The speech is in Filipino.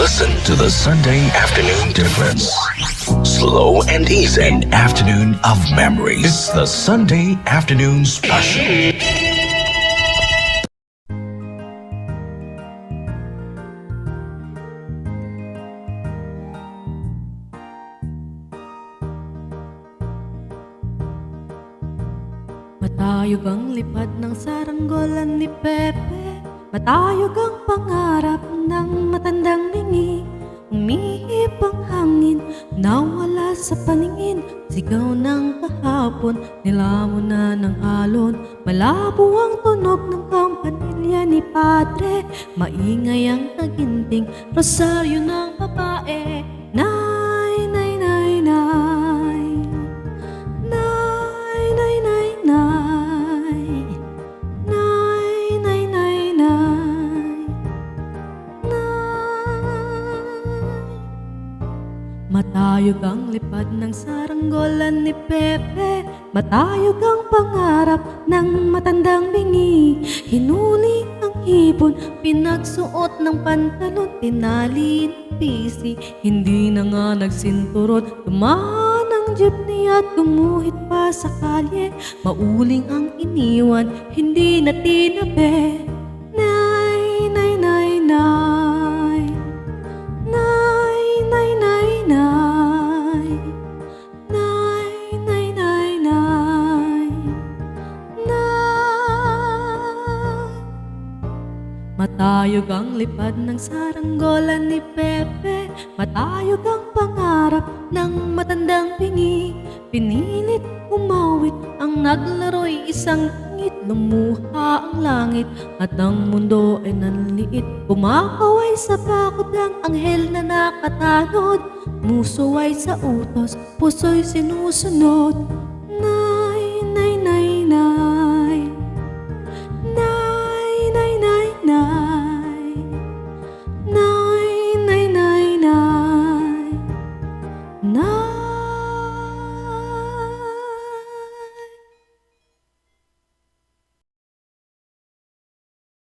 Listen to the Sunday afternoon difference. Slow and easy. An afternoon of memories. It's the Sunday afternoon special. Matayog ang lipad ng saranggolan ni Pepe, matayog ang pangarap ng matandang bingi. Umihip ang hangin, nawala sa paningin, sigaw ng kahapon, nilamon na ng alon. Malabo ang tunog ng kampanilya ni Padre, maingay ang naginting rosaryo ng babae. Nay, nay, nay, nay, nay, nay, nay, nay, nay, nay, nay, nay, matayog ang lipad ng saranggolan ni Pepe, matayog ang pangarap ng matandang bingi. Hinuli ang hipon, pinagsuot ng pantalon, tinali ng pisi, hindi na nga nagsinturot. Dumaan ang jeepney at gumuhit pa sa kalye, mauling ang iniwan, hindi na tinabi. Nay, nay, nay, nay, nay, nay, nay, nay, nay, nay, nay, nay, nay. Matayog ang lipad ng saranggolan ni Pepe, matayog ang pangarap ng matandang bingi. Pinilit umawit ang naglaro'y isang tingit, lumuha ang langit at ang mundo ay nanliit. Kumakaway sa bakod ang anghel na nakatanod, muso ay sa utos, puso'y sinusunod.